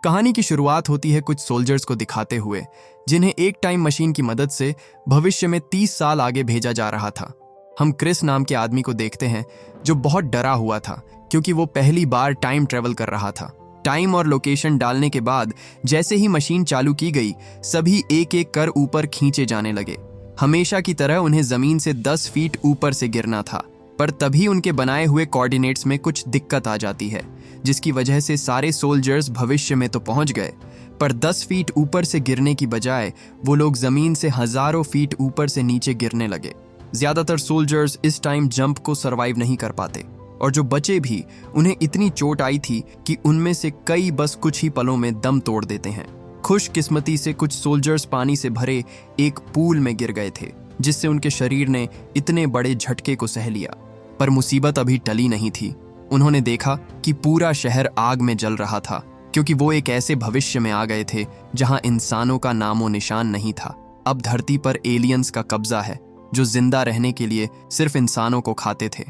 कहानी की शुरुआत होती है कुछ सोल्जर्स को दिखाते हुए जिन्हें एक टाइम मशीन की मदद से भविष्य में 30 साल आगे भेजा जा रहा था। हम क्रिस नाम के आदमी को देखते हैं जो बहुत डरा हुआ था क्योंकि वो पहली बार टाइम ट्रेवल कर रहा था। टाइम और लोकेशन डालने के बाद जैसे ही मशीन चालू की गई, सभी एक एक कर ऊपर खींचे जाने लगे। हमेशा की तरह उन्हें जमीन से 10 फीट ऊपर से गिरना था, पर तभी उनके बनाए हुए कोऑर्डिनेट्स में कुछ दिक्कत आ जाती है, जिसकी वजह से सारे सोल्जर्स भविष्य में तो पहुंच गए, पर 10 फीट ऊपर से गिरने की बजाय वो लोग जमीन से हजारों फीट ऊपर से नीचे गिरने लगे। ज्यादातर सोल्जर्स इस टाइम जंप को सरवाइव नहीं कर पाते, और जो बचे भी उन्हें इतनी चोट आई थी कि उनमें से कई बस कुछ ही पलों में दम तोड़ देते हैं। खुशकिस्मती से कुछ सोल्जर्स पानी से भरे एक पूल में गिर गए थे, जिससे उनके शरीर ने इतने बड़े झटके को सह लिया। पर मुसीबत अभी टली नहीं थी। उन्होंने देखा कि पूरा शहर आग में जल रहा था, क्योंकि वो एक ऐसे भविष्य में आ गए थे जहां इंसानों का नामो निशान नहीं था। अब धरती पर एलियंस का कब्जा है जो जिंदा रहने के लिए सिर्फ इंसानों को खाते थे।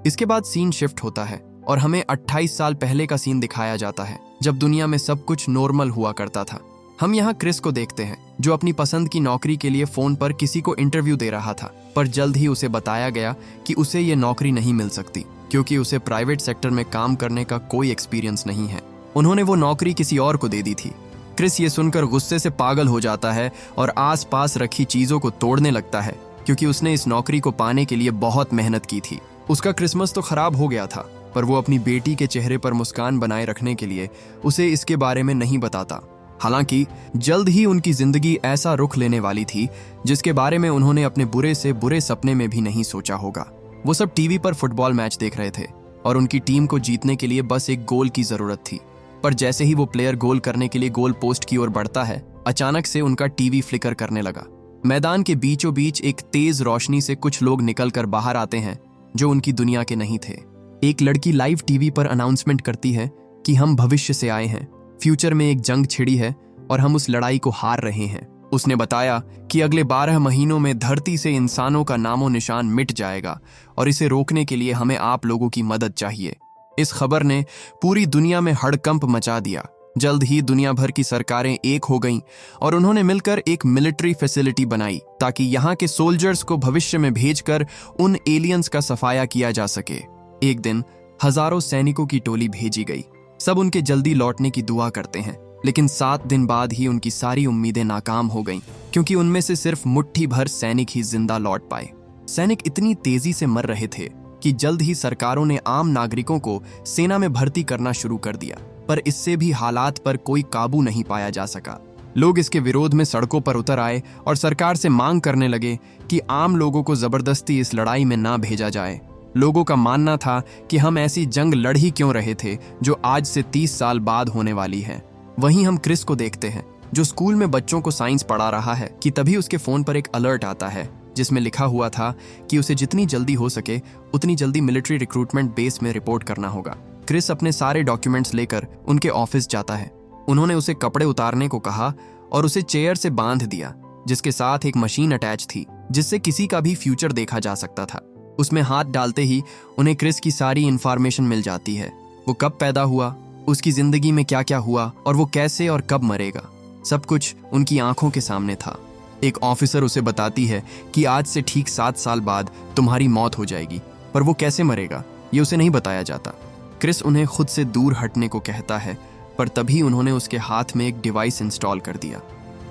इसके बाद सीन शिफ्ट होता है और हमें 28 साल पहले का सीन दिखाया जाता है, जब दुनिया में सब कुछ नॉर्मल हुआ करता था। हम यहाँ क्रिस को देखते हैं जो अपनी पसंद की नौकरी के लिए फोन पर किसी को इंटरव्यू दे रहा था, पर जल्द ही उसे बताया गया कि उसे ये नौकरी नहीं मिल सकती क्योंकि उसे प्राइवेट सेक्टर में काम करने का कोई एक्सपीरियंस नहीं है। उन्होंने वो नौकरी किसी और को दे दी थी। क्रिस ये सुनकर गुस्से से पागल हो जाता है और आसपास रखी चीजों को तोड़ने लगता है, क्योंकि उसने इस नौकरी को पाने के लिए बहुत मेहनत की थी। उसका क्रिसमस तो खराब हो गया था, पर वो अपनी बेटी के चेहरे पर मुस्कान बनाए रखने के लिए उसे इसके बारे में नहीं बताता। हालांकि जल्द ही उनकी जिंदगी ऐसा रुख लेने वाली थी जिसके बारे में उन्होंने अपने बुरे से बुरे सपने में भी नहीं सोचा होगा। वो सब टीवी पर फुटबॉल मैच देख रहे थे और उनकी टीम को जीतने के लिए बस एक गोल की जरूरत थी। पर जैसे ही वो प्लेयर गोल करने के लिए गोल पोस्ट की ओर बढ़ता है, अचानक से उनका टीवी फ्लिकर करने लगा। मैदान के बीचों बीच एक तेज रोशनी से कुछ लोग निकलकर बाहर आते हैं जो उनकी दुनिया के नहीं थे। एक लड़की लाइव टीवी पर अनाउंसमेंट करती है कि हम भविष्य से आए हैं, फ्यूचर में एक जंग छिड़ी है और हम उस लड़ाई को हार रहे हैं। उसने बताया कि अगले 12 महीनों में धरती से इंसानों का नामो निशान मिट जाएगा और इसे रोकने के लिए हमें आप लोगों की मदद चाहिए। इस खबर ने पूरी दुनिया में हड़कंप मचा दिया। जल्द ही दुनिया भर की सरकारें एक हो गईं और उन्होंने मिलकर एक मिलिट्री फैसिलिटी बनाई ताकि यहाँ के सोल्जर्स को भविष्य में भेजकर उन एलियंस का सफाया किया जा सके। एक दिन हजारों सैनिकों की टोली भेजी गई। सब उनके जल्दी लौटने की दुआ करते हैं, लेकिन 7 दिन बाद ही उनकी सारी उम्मीदें नाकाम हो गईं, क्योंकि उनमें से सिर्फ मुट्ठी भर सैनिक ही जिंदा लौट पाए। सैनिक इतनी तेजी से मर रहे थे कि जल्द ही सरकारों ने आम नागरिकों को सेना में भर्ती करना शुरू कर दिया, पर इससे भी हालात पर कोई काबू नहीं पाया जा सका। लोग इसके विरोध में सड़कों पर उतर आए और सरकार से मांग करने लगे कि आम लोगों को जबरदस्ती इस लड़ाई में ना भेजा जाए। लोगों का मानना था कि हम ऐसी जंग लड़ ही क्यों रहे थे जो आज से 30 साल बाद होने वाली है। वहीं हम क्रिस को देखते हैं जो स्कूल में बच्चों को साइंस पढ़ा रहा है कि तभी उसके फोन पर एक अलर्ट आता है जिसमें लिखा हुआ था कि उसे जितनी जल्दी हो सके उतनी जल्दी मिलिट्री रिक्रूटमेंट बेस में रिपोर्ट करना होगा। क्रिस अपने सारे डॉक्यूमेंट्स लेकर उनके ऑफिस जाता है। उन्होंने उसे कपड़े उतारने को कहा और उसे चेयर से बांध दिया, जिसके साथ एक मशीन अटैच थी जिससे किसी का भी फ्यूचर देखा जा सकता था। उसमें हाथ डालते ही उन्हें क्रिस की सारी इंफॉर्मेशन मिल जाती है। वो कब पैदा हुआ, उसकी जिंदगी में क्या क्या हुआ और वो कैसे और कब मरेगा, सब कुछ उनकी आंखों के सामने था। एक ऑफिसर उसे बताती है कि आज से ठीक 7 साल बाद तुम्हारी मौत हो जाएगी, पर वो कैसे मरेगा ये उसे नहीं बताया जाता। क्रिस उन्हें खुद से दूर हटने को कहता है, पर तभी उन्होंने उसके हाथ में एक डिवाइस इंस्टॉल कर दिया।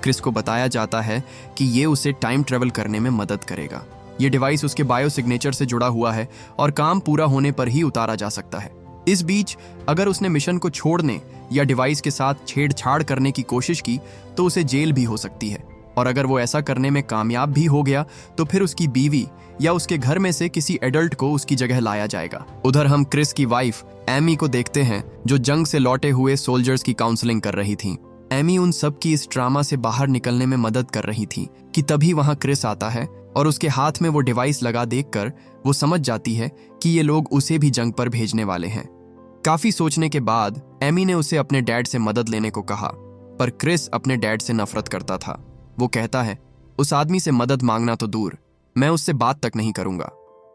क्रिस को बताया जाता है कि ये उसे टाइम ट्रेवल करने में मदद करेगा। ये डिवाइस उसके बायो सिग्नेचर से जुड़ा हुआ है और काम पूरा होने पर ही उतारा जा सकता है। इस बीच अगर उसने मिशन को छोड़ने या डिवाइस के साथ छेड़छाड़ करने की कोशिश की तो उसे जेल भी हो सकती है, और अगर वो ऐसा करने में कामयाब भी हो गया तो फिर उसकी बीवी या उसके घर में से किसी एडल्ट को उसकी जगह लाया जाएगा। उधर हम क्रिस की वाइफ एमी को देखते हैं जो जंग से लौटे हुए सोल्जर्स की काउंसलिंग कर रही थी। एमी उन सब की इस ड्रामा से बाहर निकलने में मदद कर रही थी कि तभी वहां क्रिस आता है और उसके हाथ में वो डिवाइस लगा देखकर वो समझ जाती है कि ये लोग उसे भी जंग पर भेजने वाले हैं। काफी सोचने के बाद एमी ने उसे अपने डैड से मदद लेने को कहा, पर क्रिस अपने डैड से नफरत करता था। वो कहता है उस आदमी से मदद मांगना तो दूर, मैं उससे बात तक नहीं करूंगा।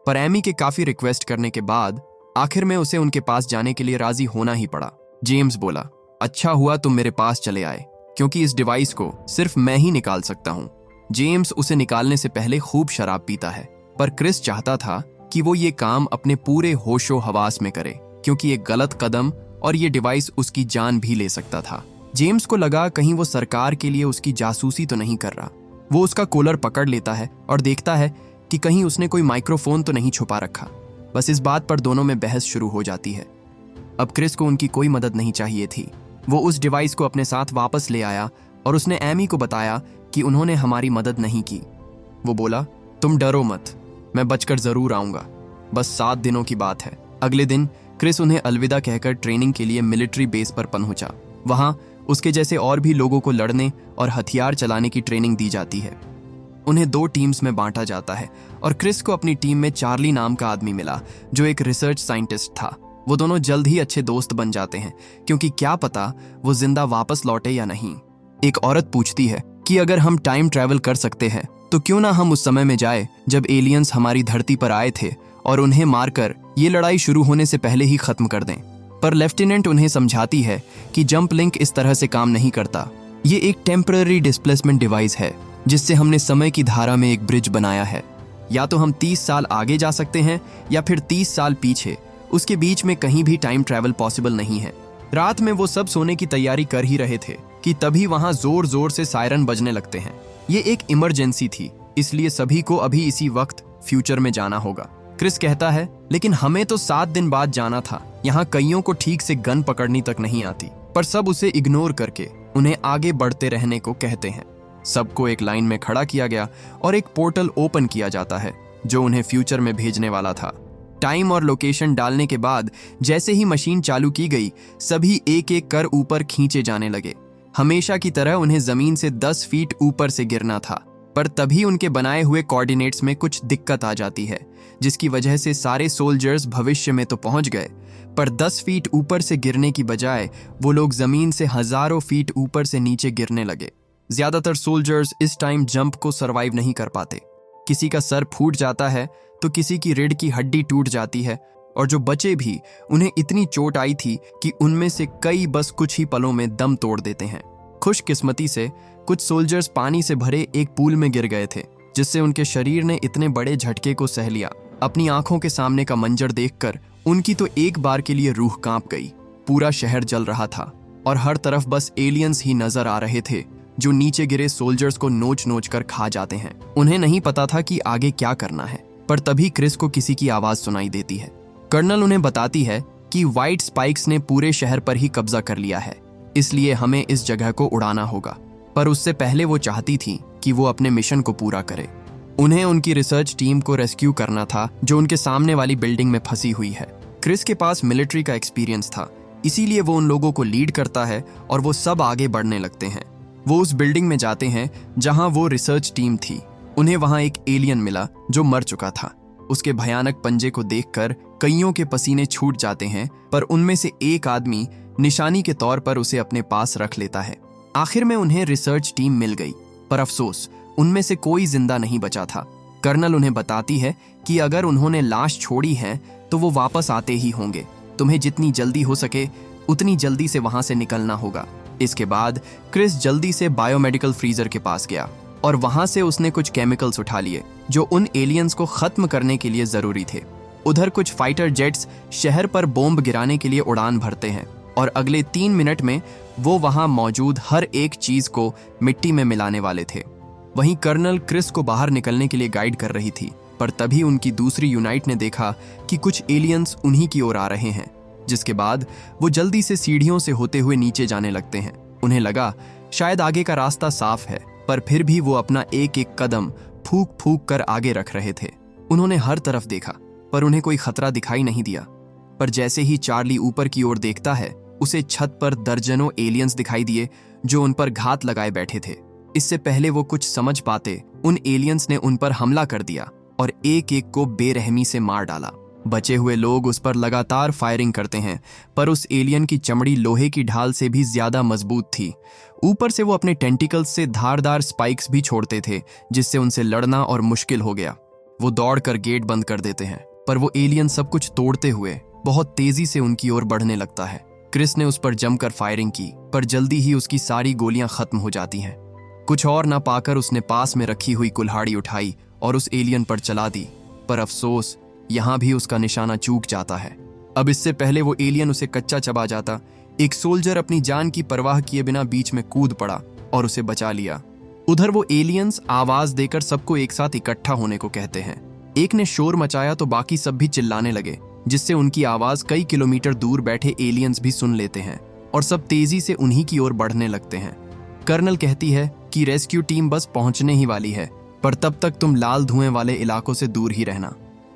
पर एमी के काफी रिक्वेस्ट करने के बाद आखिर में उसे उनके पास जाने के लिए राजी होना ही पड़ा। जेम्स बोला, अच्छा हुआ तुम मेरे पास चले आए, क्योंकि इस डिवाइस को सिर्फ मैं ही निकाल सकता हूँ। जेम्स उसे निकालने से पहले खूब शराब पीता है, पर क्रिस चाहता था कि वो ये काम अपने पूरे होशो हवास में करे, क्योंकि एक गलत कदम और ये डिवाइस उसकी जान भी ले सकता था। जेम्स को लगा कहीं वो सरकार के लिए उसकी जासूसी तो नहीं कर रहा। वो उसका कॉलर पकड़ लेता है और देखता है कि कहीं उसने कोई माइक्रोफोन तो नहीं छुपा रखा। बस इस बात पर दोनों में बहस शुरू हो जाती है। अब क्रिस को उनकी कोई मदद नहीं चाहिए थी। वो उस डिवाइस को अपने साथ वापस ले आया और उसने एमी को बताया कि उन्होंने हमारी मदद नहीं की। वो बोला, तुम डरो मत, मैं बचकर जरूर आऊंगा, बस 7 दिनों की बात है। अगले दिन क्रिस उन्हें अलविदा कहकर ट्रेनिंग के लिए मिलिट्री बेस पर पहुंचा। वहां उसके जैसे और भी लोगों को लड़ने और हथियार चलाने की ट्रेनिंग दी जाती है। उन्हें 2 टीम्स में बांटा जाता है और क्रिस को अपनी टीम में चार्ली नाम का आदमी मिला, जो एक रिसर्च साइंटिस्ट था। वो दोनों जल्द ही अच्छे दोस्त बन जाते हैं, क्योंकि क्या पता वो जिंदा वापस लौटे या नहीं। एक औरत पूछती है कि अगर हम टाइम ट्रैवल कर सकते हैं तो क्यों ना हम उस समय में जाए जब एलियंस हमारी धरती पर आए थे और उन्हें मारकर ये लड़ाई शुरू होने से पहले ही खत्म कर दें। पर लेफ्टिनेंट उन्हें समझाती है कि जंप लिंक इस तरह से काम नहीं करता। ये एक टेम्पररी डिस्प्लेसमेंट डिवाइस है जिससे हमने समय की धारा में एक ब्रिज बनाया है। या तो हम 30 साल आगे जा सकते हैं या फिर 30 साल पीछे। उसके बीच में कहीं भी टाइम ट्रैवल पॉसिबल नहीं है। रात में वो सब सोने की तैयारी कर ही रहे थे कि तभी वहां जोर जोर से सायरन बजने लगते हैं। ये एक इमरजेंसी थी, इसलिए सभी को अभी इसी वक्त फ्यूचर में जाना होगा। क्रिस कहता है, लेकिन हमें तो 7 दिन बाद जाना था। यहाँ कईयों को ठीक से गन पकड़नी तक नहीं आती। पर सब उसे इग्नोर करके उन्हें आगे बढ़ते रहने को कहते हैं। सबको एक लाइन में खड़ा किया गया और एक पोर्टल ओपन किया जाता है जो उन्हें फ्यूचर में भेजने वाला था। टाइम और लोकेशन डालने के बाद जैसे ही मशीन चालू की गई, सभी एक एक कर ऊपर खींचे जाने लगे। हमेशा की तरह उन्हें जमीन से 10 फीट ऊपर से गिरना था, पर तभी उनके बनाए हुए कोऑर्डिनेट्स में कुछ दिक्कत आ जाती है, जिसकी वजह से सारे सोल्जर्स भविष्य में तो पहुंच गए, पर 10 फीट ऊपर से गिरने की बजाय वो लोग जमीन से हजारों फीट ऊपर से नीचे गिरने लगे। ज्यादातर सोल्जर्स इस टाइम जंप को सरवाइव नहीं कर पाते। किसी का सर फूट जाता है तो किसी की रीढ़ की हड्डी टूट जाती है, और जो बचे भी उन्हें इतनी चोट आई थी कि उनमें से कई बस कुछ ही पलों में दम तोड़ देते हैं। खुशकिस्मती से कुछ सोल्जर्स पानी से भरे एक पूल में गिर गए थे, जिससे उनके शरीर ने इतने बड़े झटके को सह लिया। अपनी आंखों के सामने का मंजर देखकर उनकी तो एक बार के लिए रूह कांप गई। पूरा शहर जल रहा था और हर तरफ बस एलियंस ही नजर आ रहे थे, जो नीचे गिरे सोल्जर्स को नोच नोच कर खा जाते हैं। उन्हें नहीं पता था कि आगे क्या करना है, पर तभी क्रिस को किसी की आवाज सुनाई देती है। कर्नल उन्हें बताती है कि व्हाइट स्पाइक्स ने पूरे शहर पर ही कब्जा कर लिया है, इसलिए हमें इस जगह को उड़ाना होगा। पर उससे पहले वो चाहती थी कि वो अपने मिशन को पूरा करे। उन्हें उनकी रिसर्च टीम को रेस्क्यू करना था, जो उनके सामने वाली बिल्डिंग में फंसी हुई है। क्रिस के पास मिलिट्री का एक्सपीरियंस था, इसीलिए वो उन लोगों को लीड करता है और वो सब आगे बढ़ने लगते हैं। वो उस बिल्डिंग में जाते हैं जहां वो रिसर्च टीम थी। उन्हें वहां एक एलियन मिला जो मर चुका था। उसके भयानक पंजे को देखकर कईयों के पसीने छूट जाते हैं, पर उनमें से एक आदमी निशानी के तौर पर उसे अपने पास रख लेता है। आखिर में उन्हें रिसर्च टीम मिल गई, पर अफसोस उनमें से कोई जिंदा नहीं बचा था। कर्नल उन्हें बताती है कि अगर उन्होंने लाश छोड़ी है तो वो वापस आते ही होंगे। तुम्हें जितनी जल्दी हो सके उतनी जल्दी से वहां से निकलना होगा। इसके बाद क्रिस जल्दी से बायोमेडिकल फ्रीजर के पास गया और वहां से उसने कुछ केमिकल्स उठा लिए जो उन एलियंस को खत्म करने के लिए जरूरी थे। उधर कुछ फाइटर जेट्स शहर पर बॉम्ब गिराने के लिए उड़ान भरते हैं और अगले 3 मिनट में वो वहां मौजूद हर एक चीज को मिट्टी में मिलाने वाले थे। वहीं कर्नल क्रिस को बाहर निकलने के लिए गाइड कर रही थी, पर तभी उनकी दूसरी यूनाइट ने देखा कि कुछ एलियंस उन्हीं की ओर आ रहे हैं, जिसके बाद वो जल्दी से सीढ़ियों से होते हुए नीचे जाने लगते हैं। उन्हें लगा शायद आगे का रास्ता साफ है, पर फिर भी वो अपना एक एक कदम फूक फूक कर आगे रख रहे थे। उन्होंने हर तरफ देखा, पर उन्हें कोई खतरा दिखाई नहीं दिया। पर जैसे ही चार्ली ऊपर की ओर देखता है, उसे छत पर दर्जनों एलियंस दिखाई दिए जो उन पर घात लगाए बैठे थे। इससे पहले वो कुछ समझ पाते, उन एलियंस ने उन पर हमला कर दिया और एक एक को बेरहमी से मार डाला। बचे हुए लोग उस पर लगातार फायरिंग करते हैं, पर उस एलियन की चमड़ी लोहे की ढाल से भी ज्यादा मजबूत थी। ऊपर से वो अपने टेंटिकल्स से धारदार स्पाइक्स भी छोड़ते थे, जिससे उनसे लड़ना और मुश्किल हो गया। वो दौड़कर गेट बंद कर देते हैं, पर वो एलियन सब कुछ तोड़ते हुए बहुत तेजी से उनकी ओर बढ़ने लगता है। क्रिस ने उस पर जमकर फायरिंग की, पर जल्दी ही उसकी सारी गोलियां खत्म हो जाती हैं। कुछ और ना पाकर उसने पास में रखी हुई कुल्हाड़ी उठाई और उस एलियन पर चला दी, पर अफसोस यहां भी उसका निशाना चूक जाता है। अब इससे पहले वो एलियन उसे कच्चा चबा जाता, एक सोल्जर अपनी जान की परवाह किए बिना बीच में कूद पड़ा और उसे बचा लिया। उधर वो एलियंस आवाज देकर सबको एक साथ इकट्ठा होने को कहते हैं। एक ने शोर मचाया तो बाकी सब भी चिल्लाने लगे, जिससे उनकी आवाज कई किलोमीटर दूर बैठे एलियंस भी सुन लेते हैं और सब तेजी से उन्हीं की ओर बढ़ने लगते हैं। कर्नल कहती है कि रेस्क्यू टीम बस पहुंचने ही वाली है, पर तब तक तुम लाल धुएं वाले इलाकों से दूर ही रहना।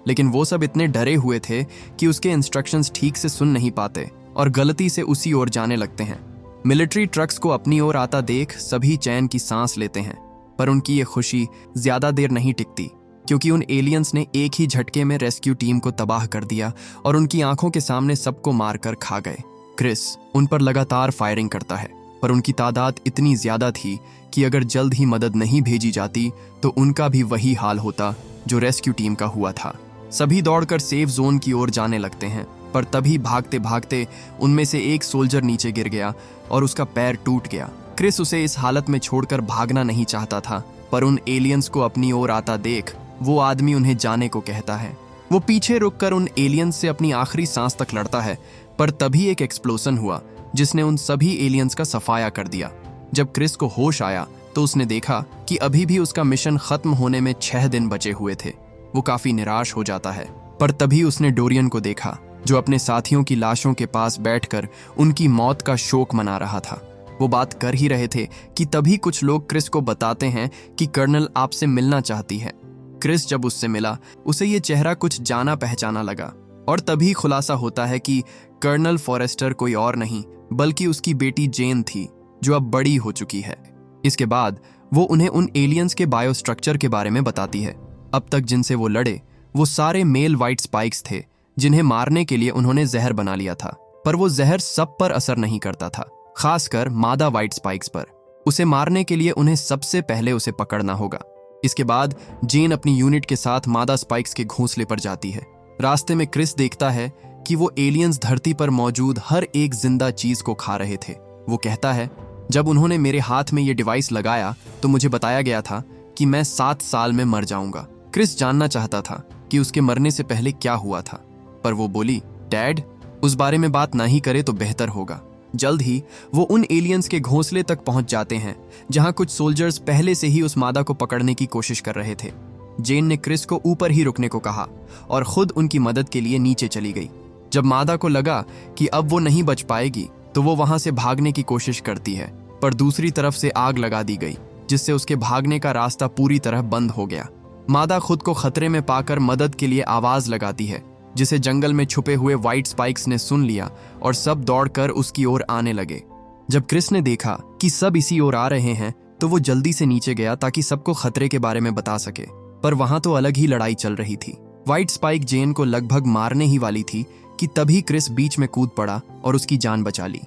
लेकिन वो सब इतने डरे हुए थे कि उसके इंस्ट्रक्शंस ठीक से सुन नहीं पाते और गलती से उसी ओर जाने लगते हैं। मिलिट्री ट्रक्स को अपनी ओर आता देख सभी चैन की सांस लेते हैं, पर उनकी ये खुशी ज्यादा देर नहीं टिकती, क्योंकि उन एलियंस ने एक ही झटके में रेस्क्यू टीम को तबाह कर दिया और उनकी आंखों के सामने सबको मारकर खा गए। क्रिस उन पर लगातार फायरिंग करता है, पर उनकी तादाद इतनी ज्यादा थी कि अगर जल्द ही मदद नहीं भेजी जाती तो उनका भी वही हाल होता जो रेस्क्यू टीम का हुआ था। सभी दौड़कर सेफ जोन की ओर जाने लगते हैं, पर तभी भागते भागते उनमें से एक सोल्जर नीचे गिर गया और उसका पैर टूट गया। क्रिस उसे इस हालत में छोड़कर भागना नहीं चाहता था, पर उन एलियंस को अपनी ओर आता देख वो आदमी उन्हें जाने को कहता है। वो पीछे रुककर उन एलियंस से अपनी आखिरी सांस तक लड़ता है, पर तभी एक एक्सप्लोजन हुआ जिसने उन सभी एलियंस का सफाया कर दिया। जब क्रिस को होश आया तो उसने देखा कि अभी भी उसका मिशन खत्म होने में 6 दिन बचे हुए थे। वो काफी निराश हो जाता है, पर तभी उसने डोरियन को देखा जो अपने साथियों की लाशों के पास बैठकर उनकी मौत का शोक मना रहा था। वो बात कर ही रहे थे कि तभी कुछ लोग क्रिस को बताते हैं कि कर्नल आपसे मिलना चाहती है। क्रिस जब उससे मिला उसे ये चेहरा कुछ जाना पहचाना लगा और तभी खुलासा होता है कि कर्नल फॉरेस्टर कोई और नहीं बल्कि उसकी बेटी जेन थी, जो अब बड़ी हो चुकी है। इसके बाद वो उन्हें उन एलियंस के बायोस्ट्रक्चर के बारे में बताती है। अब तक जिनसे वो लड़े वो सारे मेल वाइट स्पाइक्स थे, जिन्हें मारने के लिए उन्होंने जहर बना लिया था, पर वो जहर सब पर असर नहीं करता था, खासकर मादा वाइट स्पाइक्स पर। उसे मारने के लिए उन्हें सबसे पहले उसे पकड़ना होगा। इसके बाद जेन अपनी यूनिट के साथ मादा स्पाइक्स के घोंसले पर जाती है। रास्ते में क्रिस देखता है कि वो एलियंस धरती पर मौजूद हर एक जिंदा चीज को खा रहे थे। वो कहता है, जब उन्होंने मेरे हाथ में ये डिवाइस लगाया तो मुझे बताया गया था कि मैं 7 साल में मर जाऊंगा। क्रिस जानना चाहता था कि उसके मरने से पहले क्या हुआ था, पर वो बोली, डैड, उस बारे में बात ना ही करे तो बेहतर होगा। जल्द ही वो उन एलियंस के घोंसले तक पहुंच जाते हैं जहां कुछ सोल्जर्स पहले से ही उस मादा को पकड़ने की कोशिश कर रहे थे। जेन ने क्रिस को ऊपर ही रुकने को कहा और खुद उनकी मदद के लिए नीचे चली गई। जब मादा को लगा कि अब वो नहीं बच पाएगी तो वो वहां से भागने की कोशिश करती है, पर दूसरी तरफ से आग लगा दी गई, जिससे उसके भागने का रास्ता पूरी तरह बंद हो गया। मादा खुद को खतरे में पाकर मदद के लिए आवाज लगाती है, जिसे जंगल में छुपे हुए व्हाइट स्पाइक्स ने सुन लिया और सब दौड़कर उसकी ओर आने लगे। जब क्रिस ने देखा कि सब इसी ओर आ रहे हैं तो वो जल्दी से नीचे गया ताकि सबको खतरे के बारे में बता सके, पर वहां तो अलग ही लड़ाई चल रही थी। व्हाइट स्पाइक जेन को लगभग मारने ही वाली थी कि तभी क्रिस बीच में कूद पड़ा और उसकी जान बचा ली।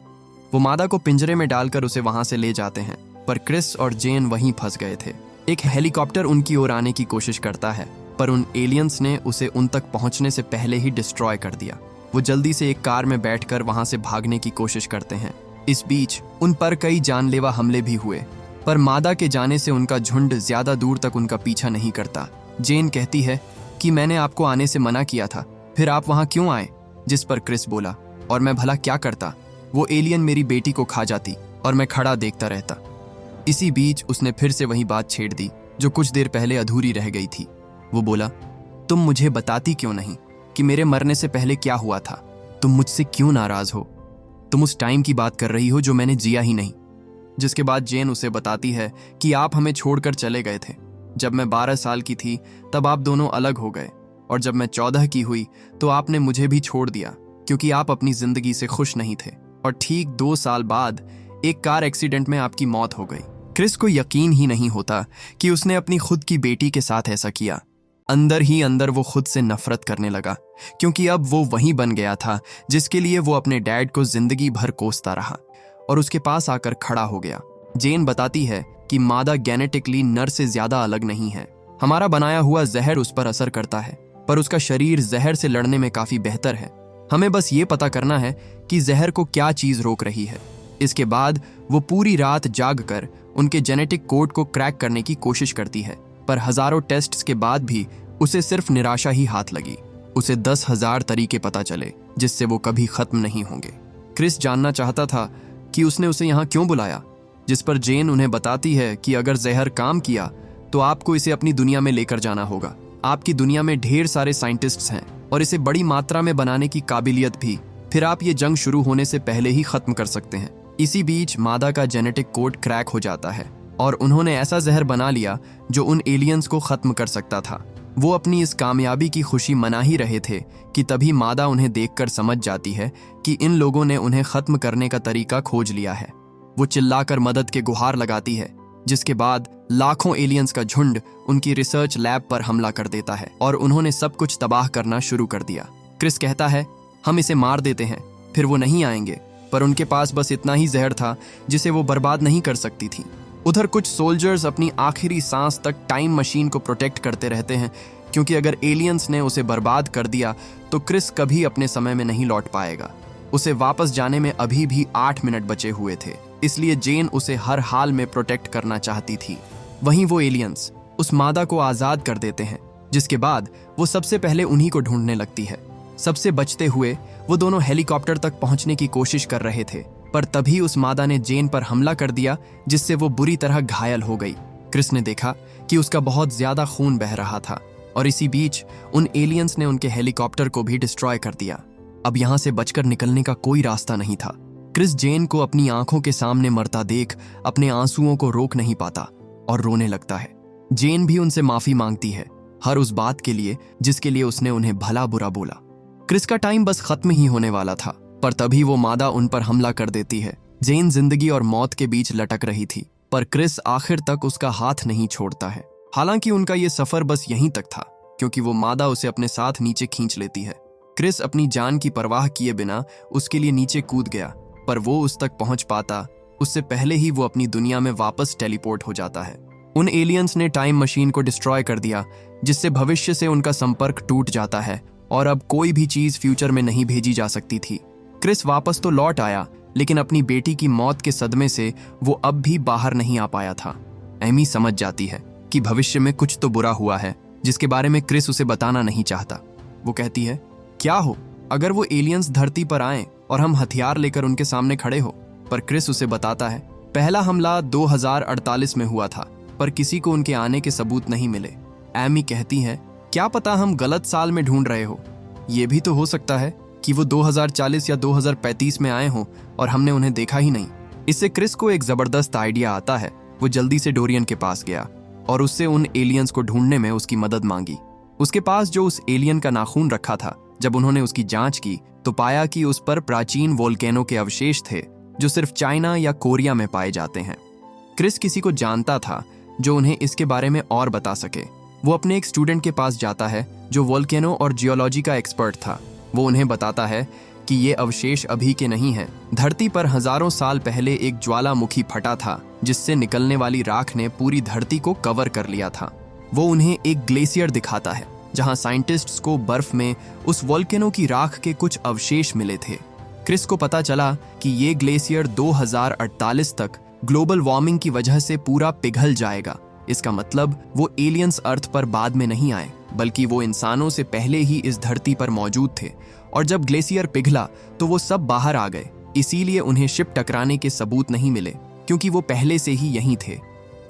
वो मादा को पिंजरे में डालकर उसे वहां से ले जाते हैं, पर क्रिस और जेन वहीं फंस गए थे। एक हेलीकॉप्टर उनकी ओर आने की कोशिश करता है, पर उन एलियंस ने उसे उन तक पहुंचने से पहले ही डिस्ट्रॉय कर दिया। वो जल्दी से एक कार में बैठकर वहां से भागने की कोशिश करते हैं। इस बीच उन पर कई जानलेवा हमले भी हुए, पर मादा के जाने से उनका झुंड ज्यादा दूर तक उनका पीछा नहीं करता। जेन कहती है कि मैंने आपको आने से मना किया था, फिर आप वहां क्यों आए? जिस पर क्रिस बोला, और मैं भला क्या करता? वो एलियन मेरी बेटी को खा जाती और मैं खड़ा देखता रहता। इसी बीच उसने फिर से वही बात छेड़ दी जो कुछ देर पहले अधूरी रह गई थी। वो बोला, तुम मुझे बताती क्यों नहीं कि मेरे मरने से पहले क्या हुआ था? तुम मुझसे क्यों नाराज हो? तुम उस टाइम की बात कर रही हो जो मैंने जिया ही नहीं। जिसके बाद जेन उसे बताती है कि आप हमें छोड़कर चले गए थे। जब मैं 12 साल की थी तब आप दोनों अलग हो गए, और जब मैं 14 की हुई तो आपने मुझे भी छोड़ दिया क्योंकि आप अपनी जिंदगी से खुश नहीं थे। और ठीक 2 साल बाद एक कार एक्सीडेंट में आपकी मौत हो गई। क्रिस को यकीन ही नहीं होता कि उसने अपनी खुद की बेटी के साथ ऐसा किया। अंदर ही अंदर वो खुद से नफरत करने लगा, क्योंकि अब वो वही बन गया था जिसके लिए वो अपने डैड को जिंदगी भर कोसता रहा, और उसके पास आकर खड़ा हो गया। जेन बताती है कि मादा जेनेटिकली नर से ज्यादा अलग नहीं है। हमारा बनाया हुआ जहर उस पर असर करता है, पर उसका शरीर जहर से लड़ने में काफी बेहतर है। हमें बस ये पता करना है कि जहर को क्या चीज रोक रही है। इसके बाद वो पूरी रात जाग कर उनके जेनेटिक कोड को क्रैक करने की कोशिश करती है, पर हजारों टेस्ट्स के बाद भी उसे सिर्फ निराशा ही हाथ लगी। उसे 10,000 तरीके पता चले जिससे वो कभी खत्म नहीं होंगे। क्रिस जानना चाहता था कि उसने उसे यहाँ क्यों बुलाया, जिस पर जेन उन्हें बताती है कि अगर जहर काम किया तो आपको इसे अपनी दुनिया में लेकर जाना होगा। आपकी दुनिया में ढेर सारे साइंटिस्ट्स हैं और इसे बड़ी मात्रा में बनाने की काबिलियत भी, फिर आप ये जंग शुरू होने से पहले ही खत्म कर सकते हैं। इसी बीच मादा का जेनेटिक कोड क्रैक हो जाता है और उन्होंने ऐसा जहर बना लिया जो उन एलियंस को खत्म कर सकता था। वो अपनी इस कामयाबी की खुशी मना ही रहे थे कि तभी मादा उन्हें देखकर समझ जाती है कि इन लोगों ने उन्हें खत्म करने का तरीका खोज लिया है। वो चिल्लाकर मदद के गुहार लगाती है, जिसके बाद लाखों एलियंस का झुंड उनकी रिसर्च लैब पर हमला कर देता है और उन्होंने सब कुछ तबाह करना शुरू कर दिया। क्रिस कहता है, हम इसे मार देते हैं, फिर वो नहीं आएंगे, पर उनके पास बस इतना ही जहर था जिसे वो बर्बाद नहीं कर सकती थी। उधर कुछ सोल्जर्स अपनी आखिरी सांस तक टाइम मशीन को प्रोटेक्ट करते रहते हैं, क्योंकि अगर एलियंस ने उसे बर्बाद कर दिया तो क्रिस कभी अपने समय में नहीं लौट पाएगा। उसे वापस जाने में अभी भी 8 मिनट बचे हुए थे, इसलिए जेन उसे हर हाल में प्रोटेक्ट करना चाहती थी। वहीं वो एलियंस उस मादा को आजाद कर देते हैं, जिसके बाद वो सबसे पहले उन्हीं को ढूंढने लगती है। सबसे बचते हुए वो दोनों हेलीकॉप्टर तक पहुंचने की कोशिश कर रहे थे, पर तभी उस मादा ने जेन पर हमला कर दिया, जिससे वो बुरी तरह घायल हो गई। क्रिस ने देखा कि उसका बहुत ज्यादा खून बह रहा था और इसी बीच उन एलियंस ने उनके हेलीकॉप्टर को भी डिस्ट्रॉय कर दिया। अब यहां से बचकर निकलने का कोई रास्ता नहीं था। क्रिस जेन को अपनी आंखों के सामने मरता देख अपने आंसुओं को रोक नहीं पाता और रोने लगता है। जेन भी उनसे माफी मांगती है, हर उस बात के लिए जिसके लिए उसने उन्हें भला बुरा बोला। क्रिस का टाइम बस खत्म ही होने वाला था, पर तभी वो मादा उन पर हमला कर देती है। जेन जिंदगी और मौत के बीच लटक रही थी, पर क्रिस आखिर तक उसका हाथ नहीं छोड़ता है। हालांकि उनका ये सफर बस यहीं तक था, क्योंकि वो मादा उसे अपने साथ नीचे खींच लेती है। क्रिस अपनी जान की परवाह किए बिना उसके लिए नीचे कूद गया, पर वो उस तक पहुंच पाता उससे पहले ही वो अपनी दुनिया में वापस टेलीपोर्ट हो जाता है। उन एलियंस ने टाइम मशीन को डिस्ट्रॉय कर दिया, जिससे भविष्य से उनका संपर्क टूट जाता है और अब कोई भी चीज फ्यूचर में नहीं भेजी जा सकती थी। क्रिस वापस तो लौट आया, लेकिन अपनी बेटी की मौत के सदमे से वो अब भी बाहर नहीं आ पाया था। एमी समझ जाती है कि भविष्य में कुछ तो बुरा हुआ है, जिसके बारे में क्रिस उसे बताना नहीं चाहता। वो कहती है, क्या हो अगर वो एलियंस धरती पर आए और हम हथियार लेकर उनके सामने खड़े हो। पर क्रिस उसे बताता है, पहला हमला 2048 में हुआ था, पर किसी को उनके आने के सबूत नहीं मिले। एमी कहती है, क्या पता हम गलत साल में ढूंढ रहे हो। ये भी तो हो सकता है कि वो 2040 या 2035 में आए हों और हमने उन्हें देखा ही नहीं। इससे क्रिस को एक जबरदस्त आइडिया आता है। वो जल्दी से डोरियन के पास गया और उससे उन एलियंस को ढूंढने में उसकी मदद मांगी। उसके पास जो उस एलियन का नाखून रखा था, जब उन्होंने उसकी जांच की तो पाया कि उस पर प्राचीन वोल्केनो के अवशेष थे, जो सिर्फ चाइना या कोरिया में पाए जाते हैं। क्रिस किसी को जानता था जो उन्हें इसके बारे में और बता सके। वो अपने एक स्टूडेंट के पास जाता है जो वोल्केनो और जियोलॉजी का एक्सपर्ट था। वो उन्हें बताता है कि ये अवशेष अभी के नहीं हैं। धरती पर हजारों साल पहले एक ज्वालामुखी फटा था, जिससे निकलने वाली राख ने पूरी धरती को कवर कर लिया था। वो उन्हें एक ग्लेशियर दिखाता है, जहां साइंटिस्ट्स को बर्फ में उस वोल्केनो की राख के कुछ अवशेष मिले थे। क्रिस को पता चला कि ये ग्लेशियर 2048 तक ग्लोबल वार्मिंग की वजह से पूरा पिघल जाएगा। इसका मतलब वो एलियंस अर्थ पर बाद में नहीं आए, बल्कि वो इंसानों से पहले ही इस धरती पर मौजूद थे, और जब ग्लेशियर पिघला तो वो सब बाहर आ गए। इसीलिए उन्हें शिप टकराने के सबूत नहीं मिले, क्योंकि वो पहले से ही यहीं थे।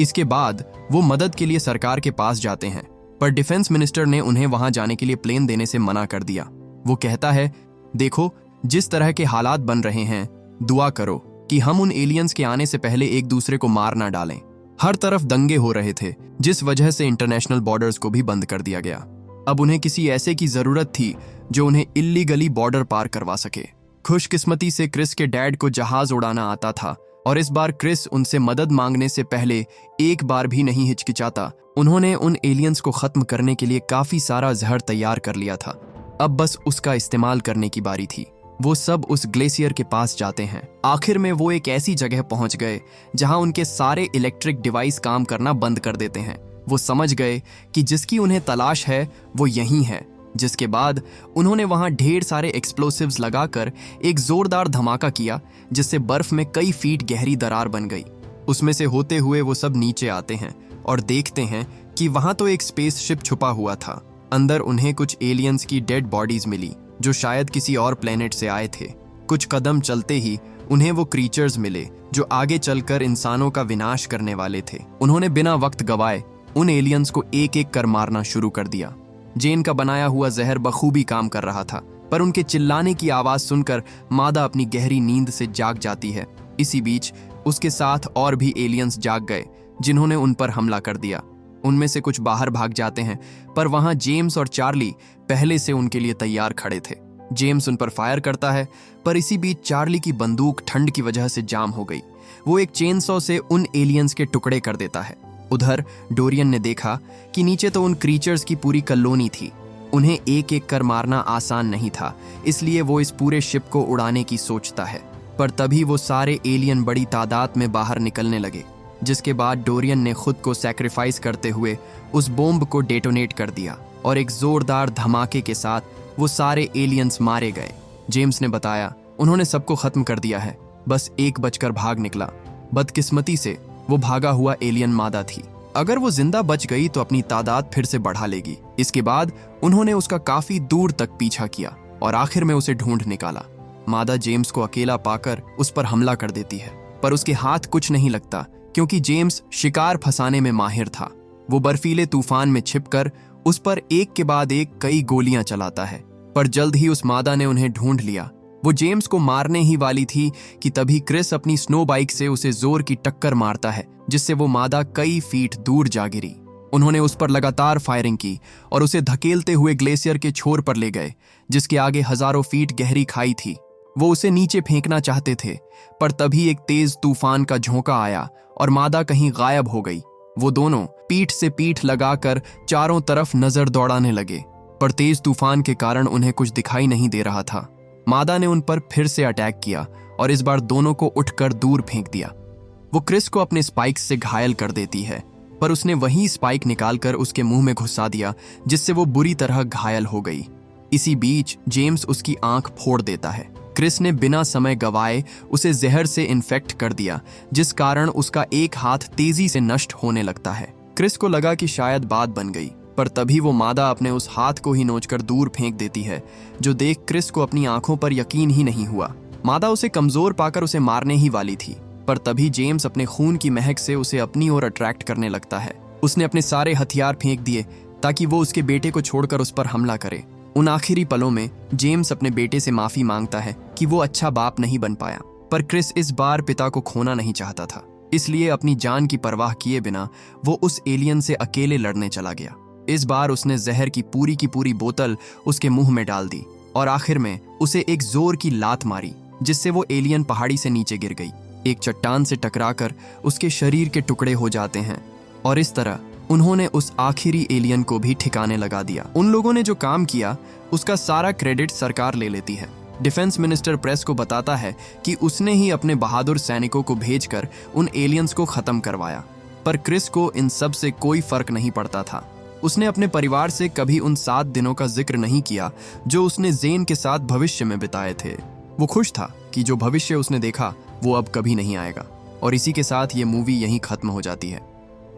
इसके बाद वो मदद के लिए सरकार के पास जाते हैं, पर डिफेंस मिनिस्टर ने उन्हें वहां जाने के लिए प्लेन देने से मना कर दिया। वो कहता है, देखो जिस तरह के हालात बन रहे हैं, दुआ करो कि हम उन एलियंस के आने से पहले एक दूसरे को मार ना डालें। हर तरफ दंगे हो रहे थे, जिस वजह से इंटरनेशनल बॉर्डर्स को भी बंद कर दिया गया। अब उन्हें किसी ऐसे की जरूरत थी जो उन्हें इल्लीगली बॉर्डर पार करवा सके। खुशकिस्मती से क्रिस के डैड को जहाज उड़ाना आता था, और इस बार क्रिस उनसे मदद मांगने से पहले एक बार भी नहीं हिचकिचाता। उन्होंने उन एलियंस को खत्म करने के लिए काफी सारा जहर तैयार कर लिया था। अब बस उसका इस्तेमाल करने की बारी थी। वो सब उस ग्लेशियर के पास जाते हैं। आखिर में वो एक ऐसी जगह पहुंच गए जहां उनके सारे इलेक्ट्रिक डिवाइस काम करना बंद कर देते हैं। वो समझ गए कि जिसकी उन्हें तलाश है वो यहीं है। जिसके बाद उन्होंने वहां ढेर सारे एक्सप्लोसिव्स लगाकर एक जोरदार धमाका किया, जिससे बर्फ में कई फीट गहरी दरार बन गई। उसमें से होते हुए वो सब नीचे आते हैं और देखते हैं कि वहां तो एक स्पेसशिप छुपा हुआ था। अंदर उन्हें कुछ एलियंस की डेड बॉडीज मिली जो शायद किसी और प्लेनेट से आए थे। कुछ कदम चलते ही उन्हें वो क्रीचर्स मिले जो आगे चलकर इंसानों का विनाश करने वाले थे। उन्होंने बिना वक्त गवाए उन एलियंस को एक एक कर मारना शुरू कर दिया। जेन का बनाया हुआ जहर बखूबी काम कर रहा था, पर उनके चिल्लाने की आवाज सुनकर मादा अपनी गहरी नींद से जाग जाती है। इसी बीच उसके साथ और भी एलियंस जाग गए जिन्होंने उन पर हमला कर दिया। उनमें से कुछ बाहर भाग जाते हैं, पर वहां जेम्स और चार्ली पहले से उनके लिए तैयार खड़े थे। जेम्स उन पर फायर करता है, पर इसी बीच चार्ली की बंदूक ठंड की वजह से जाम हो गई। वो एक चेनसॉ से उन एलियंस के टुकड़े कर देता है। उधर डोरियन ने देखा कि नीचे तो उन क्रीचर्स की पूरी कॉलोनी थी। उन्हें एक एक कर मारना आसान नहीं था, इसलिए वो इस पूरे शिप को उड़ाने की सोचता है। पर तभी वो सारे एलियन बड़ी तादाद में बाहर निकलने लगे, जिसके बाद डोरियन ने खुद को सैक्रिफाइस करते हुए उस बॉम्ब को डेटोनेट कर दिया और एक जोरदार धमाके के साथ वो सारे एलियंस मारे गए। जेम्स ने बताया, उन्होंने सबको खत्म कर दिया है, बस एक बचकर भाग निकला। बदकिस्मती से वो भागा हुआ एलियन मादा थी। अगर वो जिंदा बच गई तो अपनी तादाद फिर से बढ़ा लेगी। इसके बाद उन्होंने उसका काफी दूर तक पीछा किया और आखिर में उसे ढूंढ निकाला। मादा जेम्स को अकेला पाकर उस पर हमला कर देती है, पर उसके हाथ कुछ नहीं लगता क्योंकि जेम्स शिकार फंसाने में माहिर था। वो बर्फीले तूफान में छिपकर उस पर एक के बाद एक कई गोलियां चलाता है, पर जल्द ही उस मादा ने उन्हें ढूंढ लिया। वो जेम्स को मारने ही वाली थी कि तभी क्रिस अपनी स्नो बाइक से उसे जोर की टक्कर मारता है, जिससे वो मादा कई फीट दूर जा गिरी। उन्होंने उस पर लगातार फायरिंग की और उसे धकेलते हुए ग्लेशियर के छोर पर ले गए, जिसके आगे हजारों फीट गहरी खाई थी। वो उसे नीचे फेंकना चाहते थे, पर तभी एक तेज तूफान का झोंका आया और मादा कहीं गायब हो गई। वो दोनों पीठ से पीठ लगाकर चारों तरफ नजर दौड़ाने लगे, पर तेज तूफान के कारण उन्हें कुछ दिखाई नहीं दे रहा था। मादा ने उन पर फिर से अटैक किया और इस बार दोनों को उठकर दूर फेंक दिया। वो क्रिस को अपने स्पाइक्स से घायल कर देती है, पर उसने वही स्पाइक निकालकर उसके मुंह में घुसा दिया, जिससे वो बुरी तरह घायल हो गई। इसी बीच जेम्स उसकी आंख फोड़ देता है। क्रिस ने बिना समय गवाए उसे जहर से इन्फेक्ट कर दिया, जिस कारण उसका एक हाथ तेजी से नष्ट होने लगता है। क्रिस को लगा कि शायद बात बन गई, पर तभी वो मादा अपने उस हाथ को ही नोचकर दूर फेंक देती है, जो देख क्रिस को अपनी आंखों पर यकीन ही नहीं हुआ। मादा उसे कमजोर पाकर उसे मारने ही वाली थी, पर तभी जेम्स अपने खून की महक से उसे अपनी ओर अट्रैक्ट करने लगता है। उसने अपने सारे हथियार फेंक दिए ताकि वो उसके बेटे को छोड़कर उस पर हमला करे। उन आखिरी पलों में जेम्स अपने बेटे से माफी मांगता है कि वो अच्छा बाप नहीं बन पाया, पर क्रिस इस बार पिता को खोना नहीं चाहता था, इसलिए अपनी जान की परवाह किए बिना वो उस एलियन से अकेले लड़ने चला गया। इस बार उसने जहर की पूरी बोतल उसके मुंह में डाल दी और आखिर में उसे एक जोर की लात मारी, जिससे वो एलियन पहाड़ी से नीचे गिर गई। एक चट्टान से टकराकर उसके शरीर के टुकड़े हो जाते हैं और इस तरह उन्होंने उस आखिरी एलियन को भी ठिकाने लगा दिया। उन लोगों ने जो काम किया उसका सारा क्रेडिट सरकार ले लेती है। डिफेंस मिनिस्टर प्रेस को बताता है कि उसने ही अपने बहादुर सैनिकों को भेजकर उन एलियंस को खत्म करवाया, पर क्रिस को इन सब से कोई फर्क नहीं पड़ता था। उसने अपने परिवार से कभी उन 7 दिनों का जिक्र नहीं किया जो उसने जेन के साथ भविष्य में बिताए थे। वो खुश था कि जो भविष्य उसने देखा वो अब कभी नहीं आएगा। और इसी के साथ ये मूवी यहीं खत्म हो जाती है।